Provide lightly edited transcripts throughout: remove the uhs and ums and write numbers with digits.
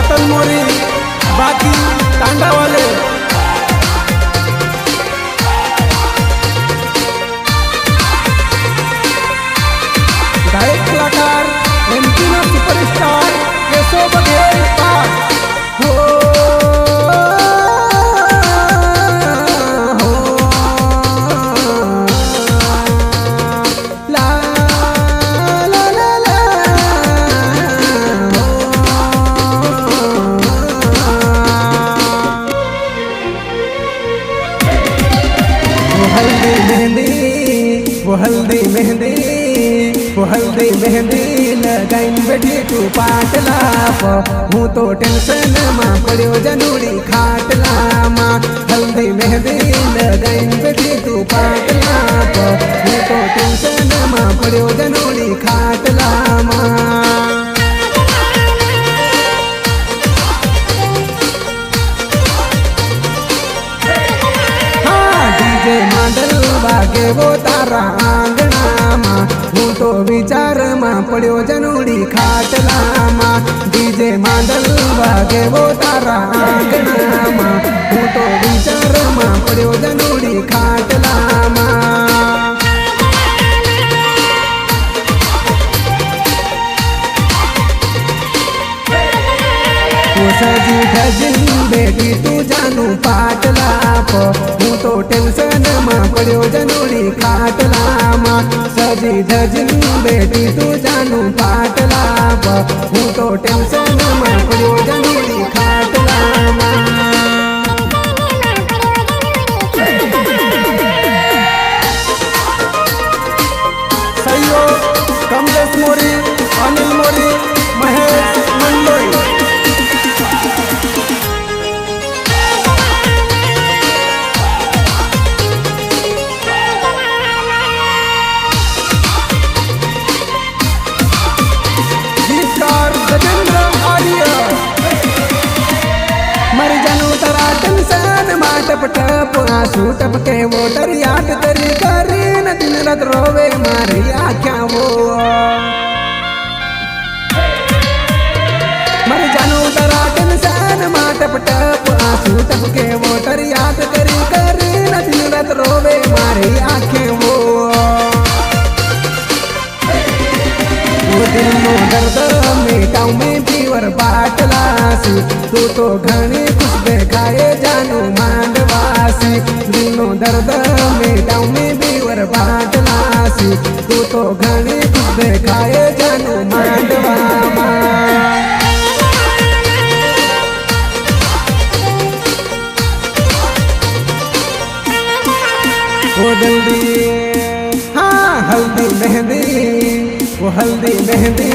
Hotel मोरी बाकी टांडा वाले गायक कलाकार एमपी ना सुपरस्टार केशव बघेल हो हल्दी मेहंदी वो हल्दी मेहंदी लगाइन बैठी तू पाटला हूँ तो टेंशन माँ पड़ो जनूड़ी खाटला माँ हल्दी मेहंदी लगाइन बैठी तू पाटला हूँ तो टेंशन माँ पड़ो जनूड़ी खाटला माँ मांडल बागे वो तारा आंगना माँ हूँ तो विचार माँ पड़ो जनूड़ी खाटला माँ डीजे मांडल बागे वो तारा आंगना माँ हूँ तो विचार माँ पड़ो जनूड़ी खाटला माँ सजी धजिन बेटी तू जानू पाटला हूँ तो टेंशन माँ पड़ो जनूड़ी खाटला माँ सजी धजिन बेटी तू जानू पाटला हूँ तो टेंशन माँ पड़ो जनूड़ी खाटला माँ सहयोग कमलेश मोरी अनिल मोरी महेश मंडलोई मर जानू तरा टेंशन माटप टप आंसू टपके वो दरियाट तरी करी न दिन रात रोवे मारी आख्या वो मर जानू तरा टेंशन माटप टप आंसू टपके वो दरियाट तरी करी न दिन रात रोवे मारी आखे वो दिल नो दर्द मिटाऊ में पीवर बाटलासी तू तो घनी कुछ देखाए जानू मांडवासी दिल नो दर्द मिटाऊ में पीवर बाटलासी तू तो घनी कुछ देखाए जानू मांडवा वो जल्दी हाँ हल्दी मेहंदी वो हल्दी मेहंदी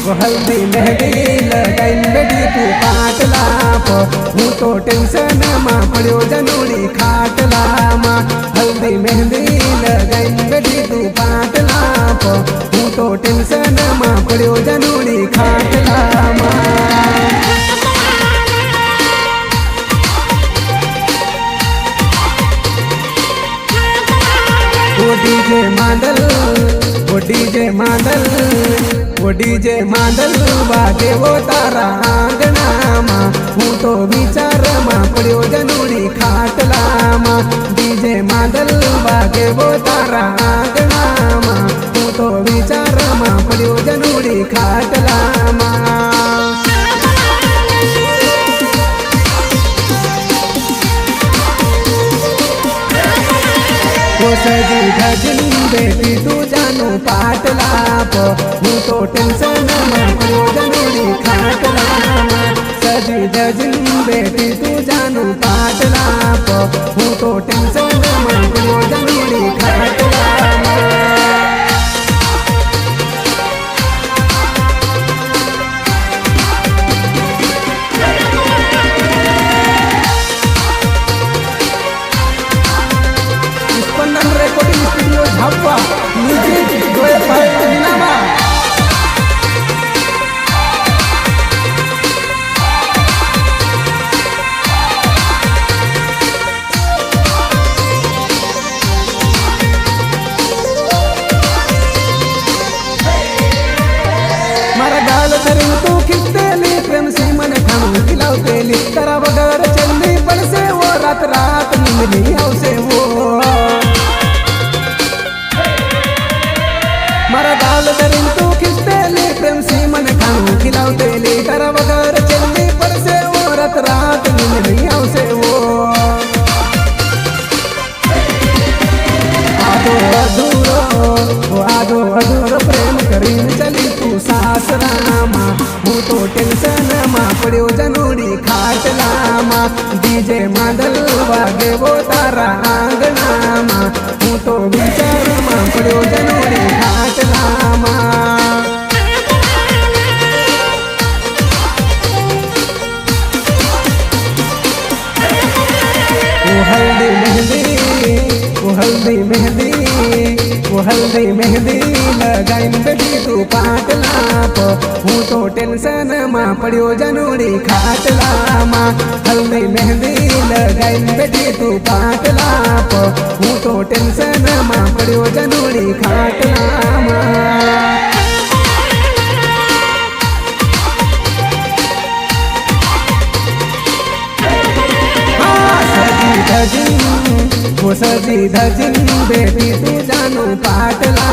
वो हल्दी मेहंदी लगाइन बेटी तू पाटला हूँ तो टेंशन माँ पड़ो जनूड़ी खाटला माँ हल्दी मेहंदी लगाइन बेटी तू पाटला हूँ तो टेंशन माँ पड़ो जनूड़ी खाटला माँ वो डीजे मांडल वो डीजे मांडल वो डीजे मांडल बागे वो तारा आंगना माँ हूँ तो विचार माँ पड़ो जनूड़ी खाटला माँ डीजे मांडल बागे वो तारा आंगना माँ हूँ तो विचार माँ पड़ो जनूड़ी खाटला माँ वो सजी धजिन बेटी तू जानू पाटला हूँ तो टेंशन माँ पड़ो जनूड़ी खाटला सजी धजिन बेटी तू जानू पाटला हूँ तो टेंशन माँ पड़ो जनूड़ी खाटला recording studio Jhapa music Goyal भाई नीनामा मिली आवशे वो मारा गाल धरीन तू खिचतेली प्रेम सी मन खाणू खिलावतेली करा वगर चलनी पडसे वो रात रात मिली आवशे वो आधो अधूरो प्रेम करीन चली तू सासरामा हूँ तो टेंशन में पड़ो जनोड़ी खाटलामा डीजे मादल वागे वो तारा आंगनामा हूँ तो विचार में पड़ो जनोड़ी खाटलामा हल्दी मेहंदी हल्दी मेहंदी हल्दी मेहंदी लगाइन बेटी तू पाटला हूँ तो टेंशन में पड़ो जनोड़ी खाटला हल्दी मेहंदी लगाइन बेटी तू पाटला हूँ तो टेंशन में पड़ो जनोड़ी खाटला सजी धजिन बेटी तू जानू पाटला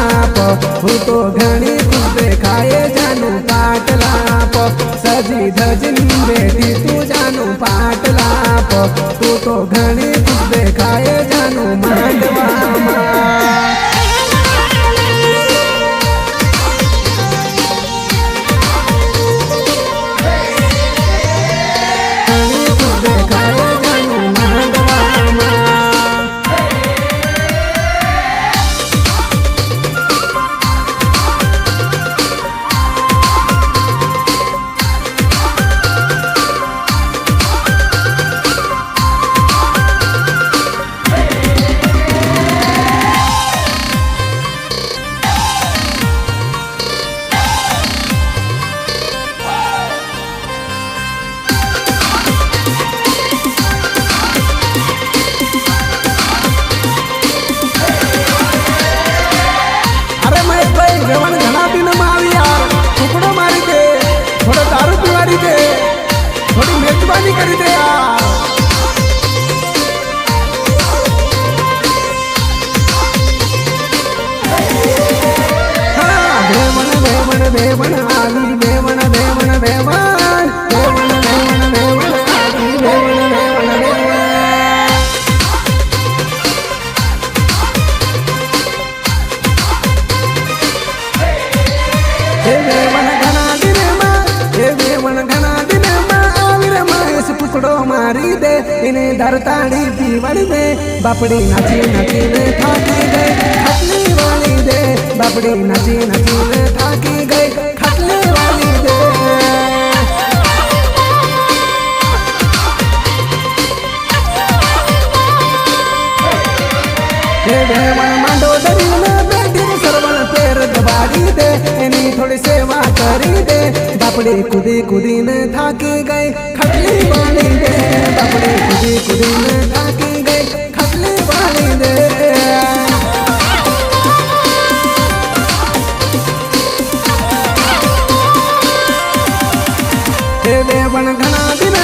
हूँ तो घनी खुश देखाए जानू पाटला सजी धजिन बेटी तू जानू पाटला तू तो घनी खुश देखाए जानू मांडवा थोड़ी मेजबानी करी दे यार हाँ बेवन बेवन बेवन आली Bevan Bevan Bevan Bevan Bevan Bevan आली बेवन बेवन बेवन घना दिन बेवन घना दिन टुकड़ो मारी दे इन्हें धरताड़ी पीवड़ में बापड़ी नाची नाची ने थाकी गई खटली वाली दे बापड़ी नाची नाची ने थाकी गई खटली वाली दे देवन मंडोदरी में बैठी सरवन पैर दबारी दे इन्हीं थोड़ी सेवा करी दे बापड़ी कुदी कुदी ने थाकी गई खटली वाली दे बापड़ी कुदी कुदी ने थाकी गई खटली वाली दे देवन घना दिन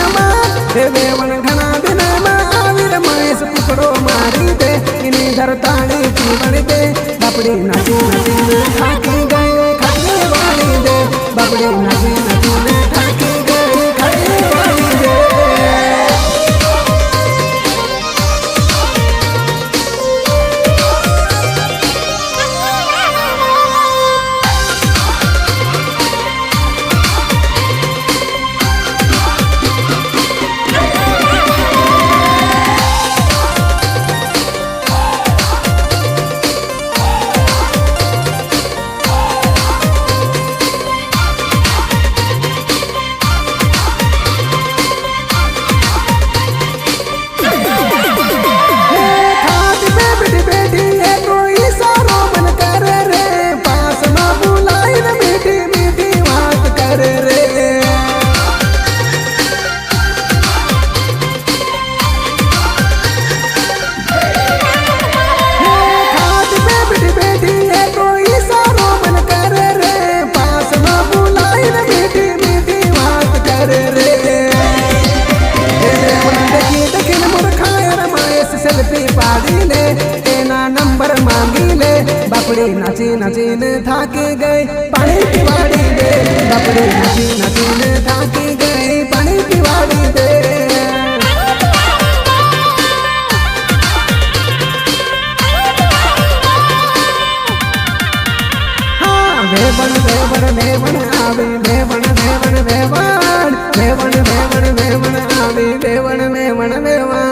देवन घना दिन आविर महेश टुकड़ो मारी दे इन्हीं धरताड़ी पीवड़ दे बापड़ी नाची नाची ने थाकी गई खटली वाली दे बापड़ी नाची नाची ने थाकी गई खटली वाली दे सेल्फी पाड़ी ले तेना नंबर मांगी ले बापड़ी नाची नाचीन थाकी गई पानी पिवाड़ी दे बापड़ी नाची नाचीन थाकी गई पानी पिवाड़ी दे वेवण वेवण वेवण आवे वेवण वेवण वेवण वेवण वेवण वेवण आवे वेवण वेवण वेवण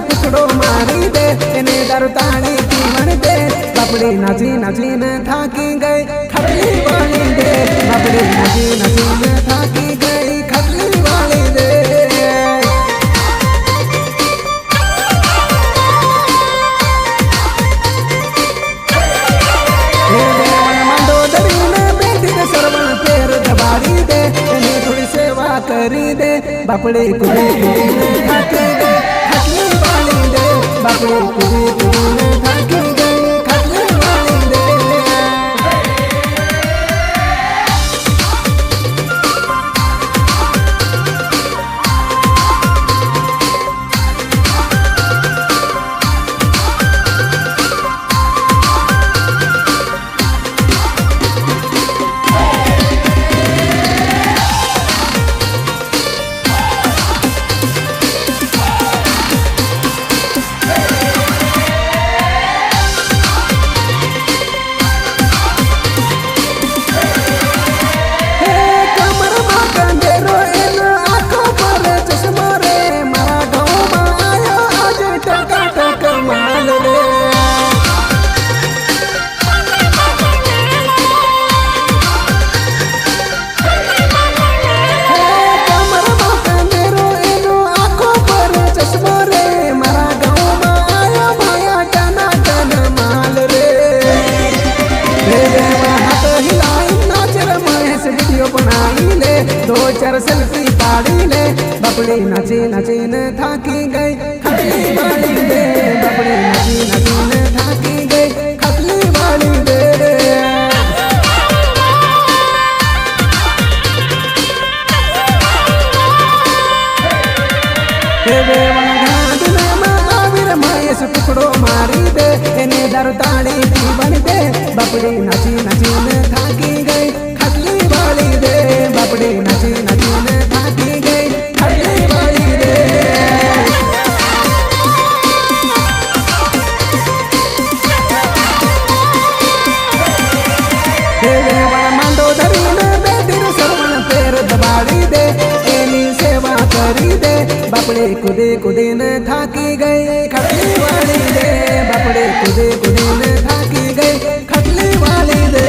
टुकड़ो मारी दे इने दरताड़ी पीवण दे बापड़ी नाची नाची न थाकी गई खटली वाली दे बापड़ी नाची नाची न थाकी गई खटली वाली दे सरवण पैर दबाड़ी दे इन्हें थोड़ी सेवा करी दे बापड़ी कुड़ी कुड़ी थाकी गई खटली वाली दे बापड़ी कुड़ी कुड़ी थाकी गई खटली वाली दे दो चार सेल्फी पाड़ी ले बापड़ी नाची नाची न थाकी गई खटली वाली दे बापड़ी नाची नाची न थाकी गई खटली वाली दे टुकड़ो मारी दे इन्हें दरताड़ी पीवण दे बापड़ी नाची नाची न थाकी गई खटली वाली दे बापड़ी नाची नाची न थाकी गई खटली वाली दे मंडोदरी न बेदिन सरवण पैर दबाड़ी दे एनी सेवा करी दे बापड़ी कुदी कुदी न थाकी गई खटली वाली दे बापड़ी कुदी कुदी न थाकी गई खटली वाली दे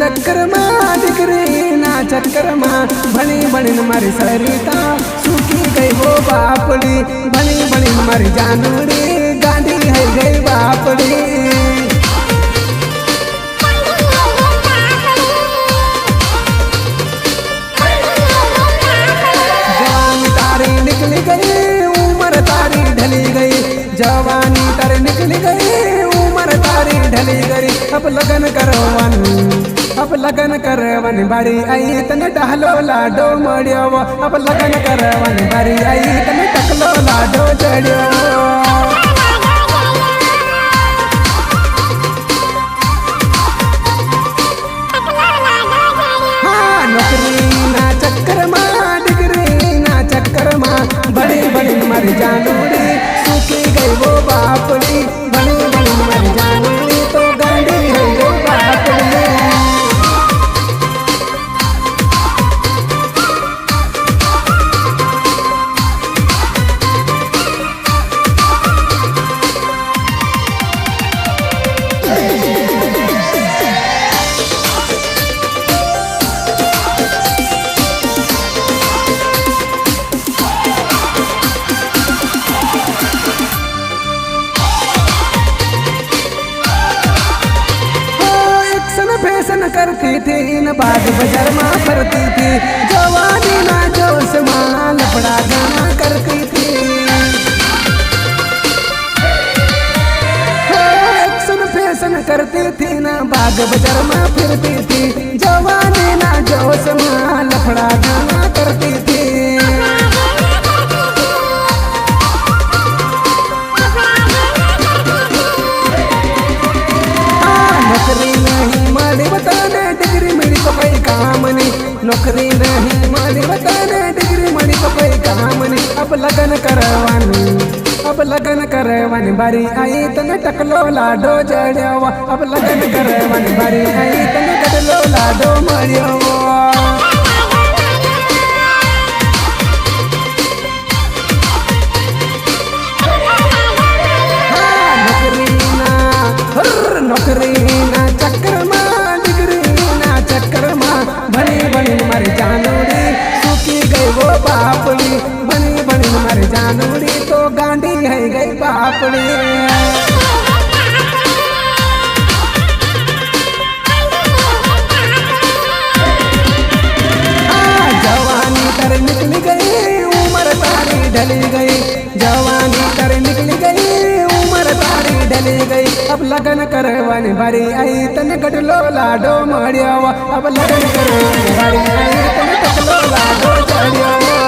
चक्कर माँ डिग्री ना चक्कर माँ बनी बनी मारी सरिता सूखी गई वो बापड़ी बनी बनी मारी जानूरी गांधी है गई बापड़ी जवानी तारी निकली गई उम्र तारी ढली गई जवानी तारी निकली गई उम्र तारी ढली गई अब लगन करवन बारी आई तने टहलो लाडो मड़ियो अब लगन करवन बारी आई तने टकलो लाडो चढ़ियो हाँ नौकरी ना चक्कर माँ डिग्री ना चक्कर माँ बड़ी बड़ी मर जानूरी सूखी गई वो बापड़ी बड़ी बड़ी मर जानूरी तो गाड़ी है वो बापड़ी करती थी न बाग बाजार में फरती थी जवानी ना जोश में लफड़ा गाना करती थी एक्शन फैशन करती थी न बाग बाजार में फिरती थी जवानी ना जोश में लफड़ा गाना करती थी नौकरी नहीं माली बताने डिग्री मिली तो कोई काम नहीं नौकरी नहीं माली बताने डिग्री मिली तो कोई काम नहीं अब लगन करवानी बारी आई तने टकलो लाडो जड़ियावा अब लगन करवानी बारी आई तने गडलो लाडो मड़ियावा नौकरी ना चक्कर में डिग्री ना चक्कर में बनी बनी मर जानूरी सूखी गई वो बापड़ी बनी बनी मर जानूरी तो गांडी है गई बापड़ी जवानी कर निकल गई उम्र तारी ढली गई जवानी कर निकल गई उम्र तारी ढली गई अब लगन करवानी बारी आई तने गडलो लाडो मड़ियावा अब लगन करवानी बारी आई तने गडलो लाडो चढ़ियावा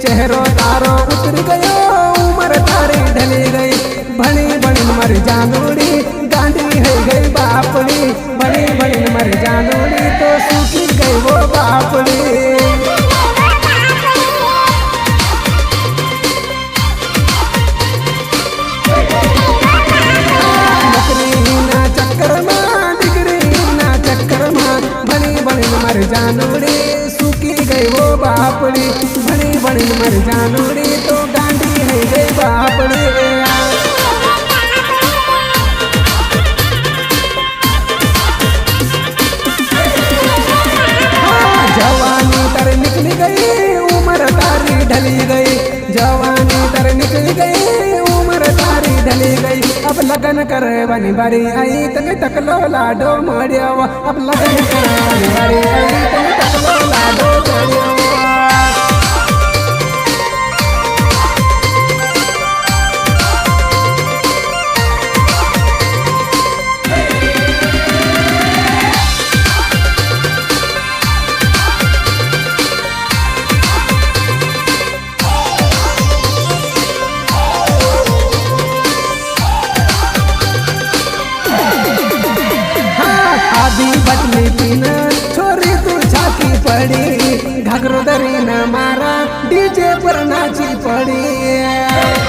चेहरो तारो उतर गयो उम्र तारी ढली गई भनी बनी मर जानूरी गांडी है गई बापड़ी बनी बनी मर जानूरी तो सूखी गई वो बापड़ी नौकरी ना चक्कर में डिग्री ना चक्कर में बनी बनी मर जानूरी सूखी गई वो बापड़ी बनी बनी मर जानूरी तो गांडी है गई बापड़ी जवानी तर निकल गई उम्र तारी ढली गई जवानी तर निकल गई उम्र तारी ढली गई अब लगन करवानी बारी आई तने टकलो लाडो मड़ियावा अब लगन करवानी बारी आई तने टकलो लाडो चढ़ियावा बटली पीन छोरी तू छाती पड़ी घाघरो दरी न मारा डीजे पर नाची पड़ी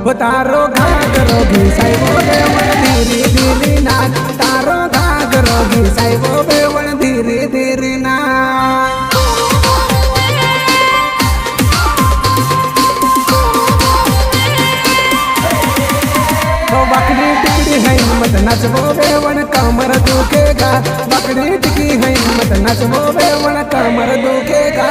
वो तारो घाघरो घिसाई वो बेवण धीरे धीरे नाच तारो घाघरो घिसाई वो बेवण धीरे धीरे नाच बकरी टिकड़ी है मत नचबो बेवन कमर दुखेगा बकरी टिकी है मत नचबो बेवन कमर दुखेगा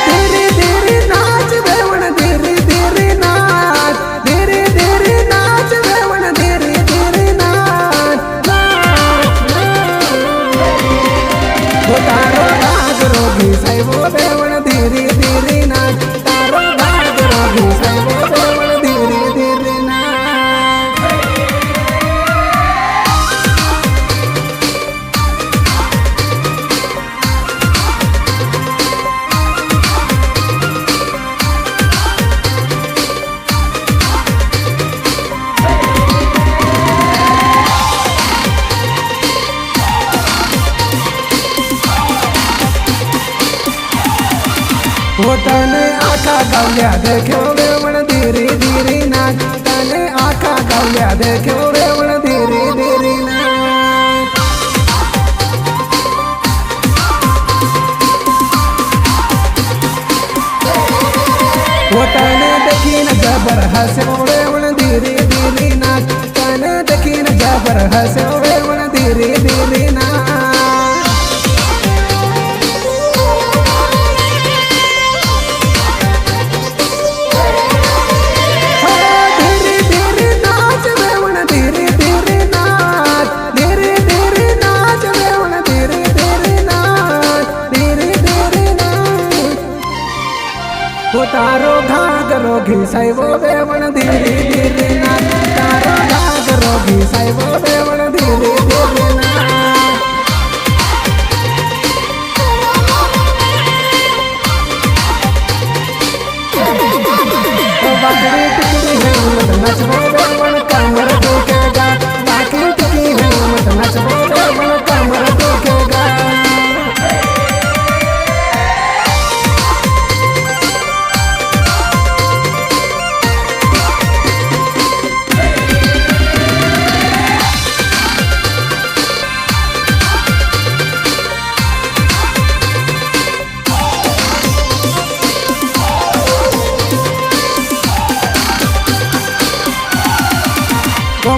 धीरे धीरे नाच बेवन धीरे धीरे नाच धीरे धीरे नाच बेवन धीरे धीरे नाच घिसाइबो बेवण धीरे धीरे नाच तारो घाघरो घिसाइबो बेवण धीरे धीरे नाच। वो तने आखा गावल्या देखो बेवण धीरे धीरे नाच तने आखा गावल्या देखो बेवण धीरे धीरे नाच। वो तने देखी न जबर हंसो बेवण धीरे धीरे नाच तने देखी न जबर हंसो बेवण धीरे धीरे नाच। वो तारो घाघरो घिसाइबो बेवण धीरे धीरे नाच तारो घाघरो घिसाइबो बेवण धीरे धीरे नाच। बाकरी टिकरी है मत नचबो बेवण कमर दुखेगा बाकरी टिकरी है मत नचबो बेवण कमर दुखेगा।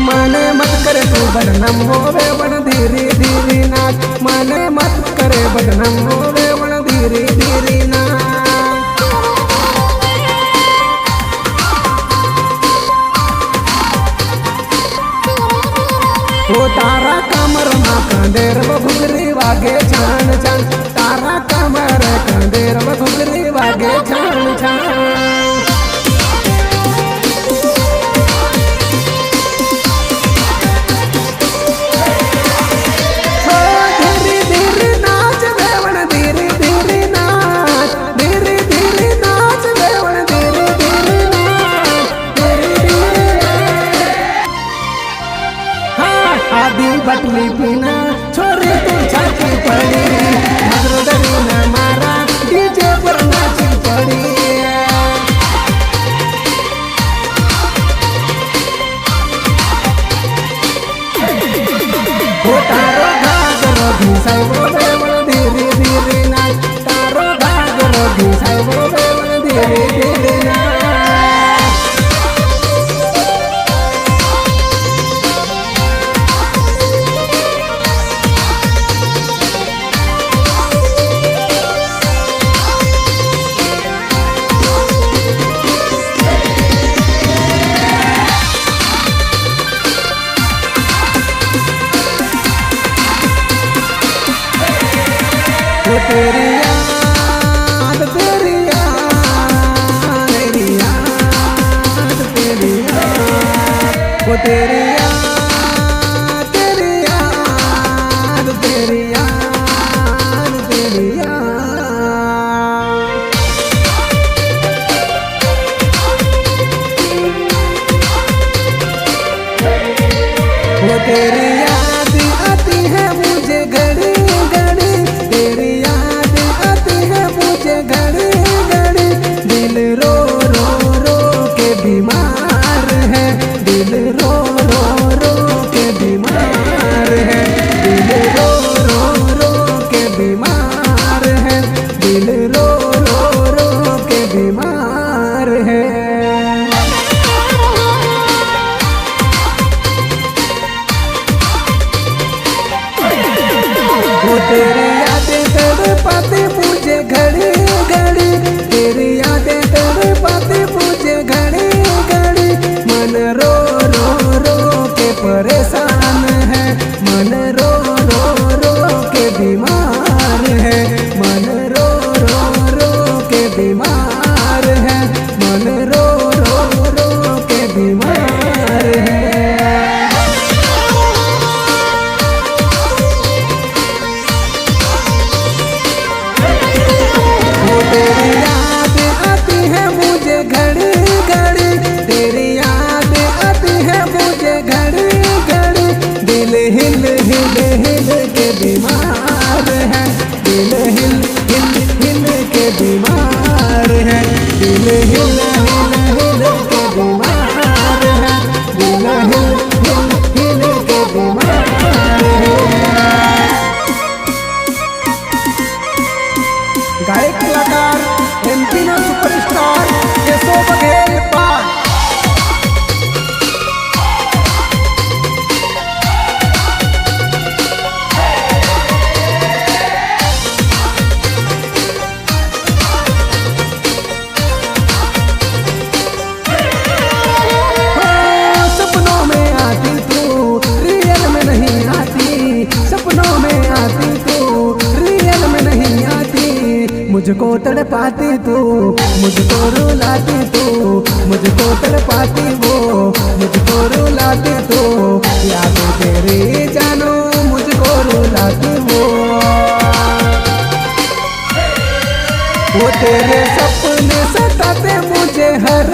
माने मत करे तू बदनाम हो बेवण धीरे धीरे नाच माने मत करे बदनाम हो बेवण धीरे धीरे नाच। वो तारा कमर मा कंदेर घुगरी वागे छान छान तारा कमर कंदेर घुगरी वागे छान छान। आदि बटली पीना छोरी तू छाती पड़ी मगरो दरीना मारा डीजे पर नाची पड़ी। वो तारो घाघरो घिसाइबो बेवण धीरे धीरे नाच तारो घाघरो घिसाइबो बेवण धीरे धीरे नाच। वो तेरी याद तेरी याद तेरी याद तेरी याद वो तेरी याद तेरी याद तेरी याद तेरी याद। वो तेरी याद आती है मुझे घड़ी घड़ी तेरी याद आती है मुझे घड़ी घड़ी दिल रो रो रो के बीमार है दिल रो रो रो के बीमार है दिल रो रो रो के बीमार है दिल रो रो रो के बीमार है। वो तेरी यादें तड़पाती मुझे घड़ी घड़ी बीमार है, मन रो रो रो के बीमार है। वो तेरी याद आती है मुझे घड़ी घड़ी, तेरी याद आती है मुझे घड़ी घड़ी, दिल हिल हिल हिल के बीमार है, दिल हिल हिल हिल के बीमार है, दिल हिल हिल हिल के बीमार है, दिल हिल हिल हिल के बीमार है। गायक कलाकार एमपी में सुपरस्टार केशव बघेल पान। सपनों में आती तू रियल में नहीं आती, सपनों में आती तू रियल में नहीं आती, मुझको तड़पाती तू, मुझको रुलाती तू, मुझको तड़पाती वो, मुझको रुलाती तू, याद तेरी जानो मुझको रुलाती वो तेरे सपने सताते मुझे हर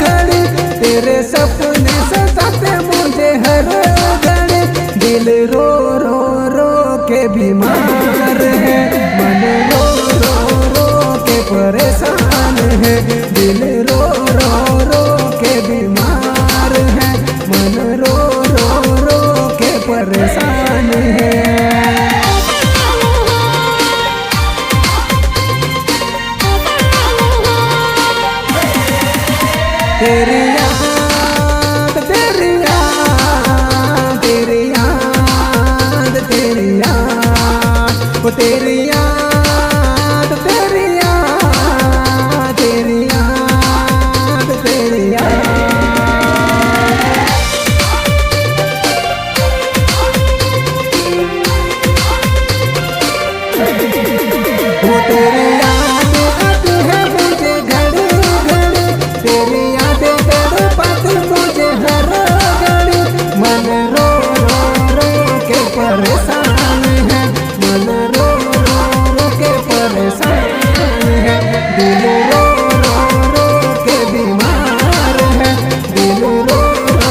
घड़ी, तेरे सपने सताते मुझे हर घड़ी, दिल रो रो रो के बीमार है, मन रो रो रो के परेशान है, दिल रो रो रो के बीमार है, मन रो रो रो के परेशान है। तेरी याद तेरी याद तेरी याद तेरी याद वो तेरी याद तेरी याद तेरी याद तेरी याद वो तेरी याद आती है मुझे घड़ी घड़ी, तेरी यादें तड़पाती मुझे हर घड़ी, मन रो रो रो के परेशान है, मन रो रो रो के परेशान है, दिल रो रो रो के बीमार है, दिल रो रो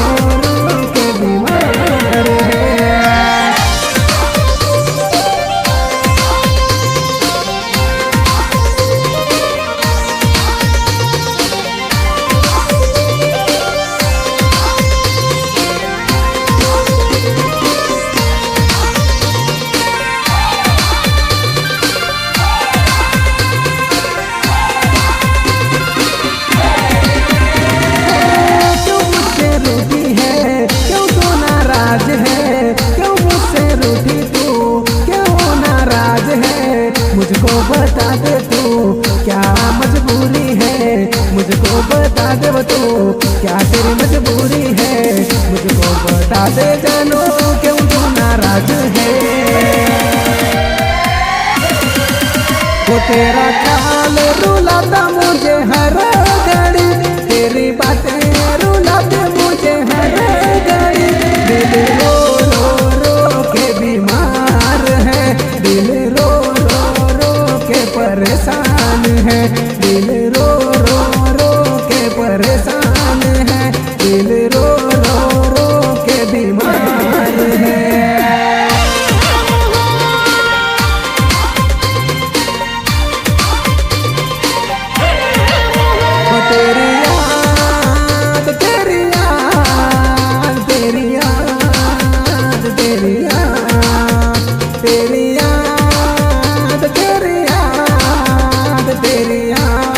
रो के बीमार है। मुझको बता दे तू क्या मजबूरी है, मुझको बता दे वो तू क्या तेरी मजबूरी है, मुझको बता दे जानो क्यों तू नाराज है। वो तेरा ख्याल रुलाता मुझे हर घड़ी, तेरी बातें रुलाते मुझे हर घड़ी, दिल रो रो रो के बीमार है, दिल रो परेशान है, दिल रो रो रो के परेशान है, दिल रो रो रो के बीमार है। तेरी याद तेरी याद तेरी याद तेरी याद तेरी याद तेरी याद तेरी याद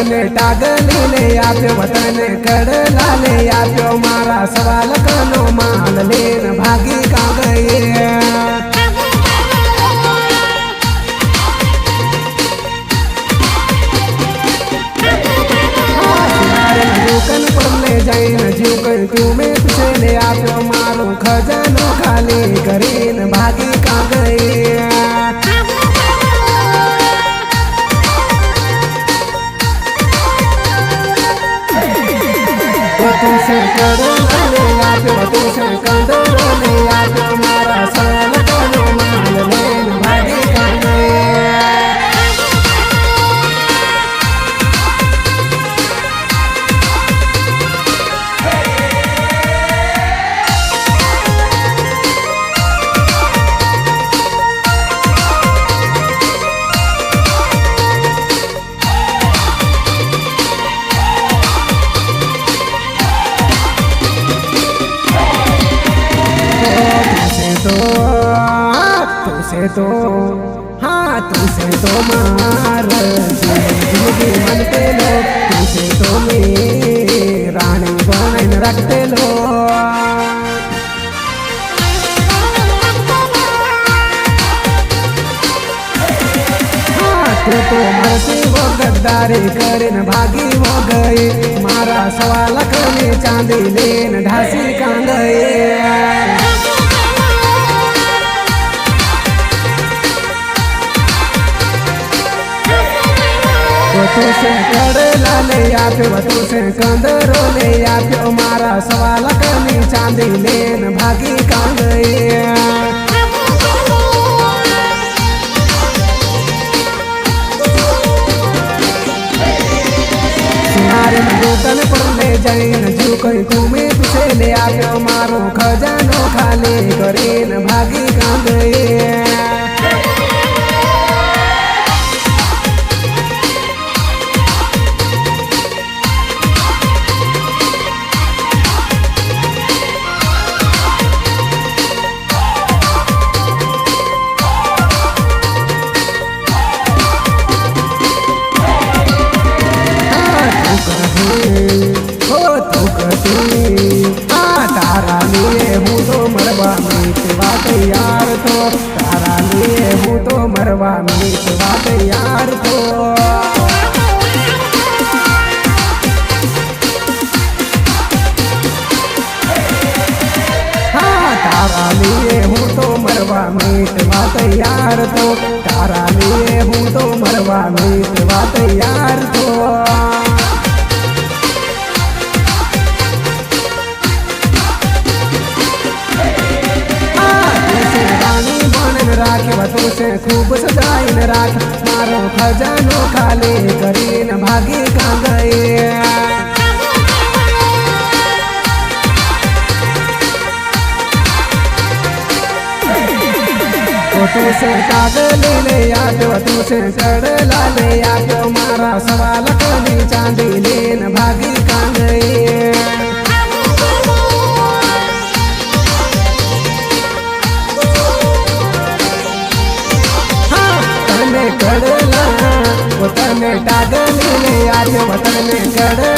वतन टागली ले आप्यो वतन कड़ला ले आप्यो मारा सवाल कनो माल लेन भागी का गए कन पड़ले जाए न जीव कर तू में तुझे ले आप्यो मारो खजानो खाली करीन भागी का गए तुझसे कड़ला ले आप्यो तुझसे कंदरो ले आप्यो मारा सवाल कनो माल लेन भागी का गए तुझसे तो हाँ तुझसे तो मार जिंदगी मन पे लो तुझसे तो मैं रानी बन रखते लो हाँ तू तो मरसी वो गद्दारी करे न भागी हो गई मारा सवाल करने चांदी लेन ढासी का गए तुझसे कड़ला ले आप्यो तुझसे कंदरो ले आप्यो मारा सवाल करनी चांदी लेन भागी का गए सुनारे दुकान पर ले जाए न जीव कहीं तुम्हें तुझे ले आप्यो मारो खजानो खाली करीन भागी का गए तारा लिए हूँ तो मरवा मीतवा तैयार तो तारा लिए हूँ तो मरवा मीतवा तैयार तो हाँ तारा लिए हूँ तो मरवा मीतवा तैयार तो तारा लिए हूँ तो मरवा मीतवा तैयार तो राखे तुझसे खूब सजाइन राख मारो खजानो खाली करीन भागी का गए तुझसे कागली ले आप्यो तुझसे कड़ला ले आप्यो मारा सवाल करनी चांदी लेन भागी का गए कड़ला वतन टागली ले आप्यो वतन कड़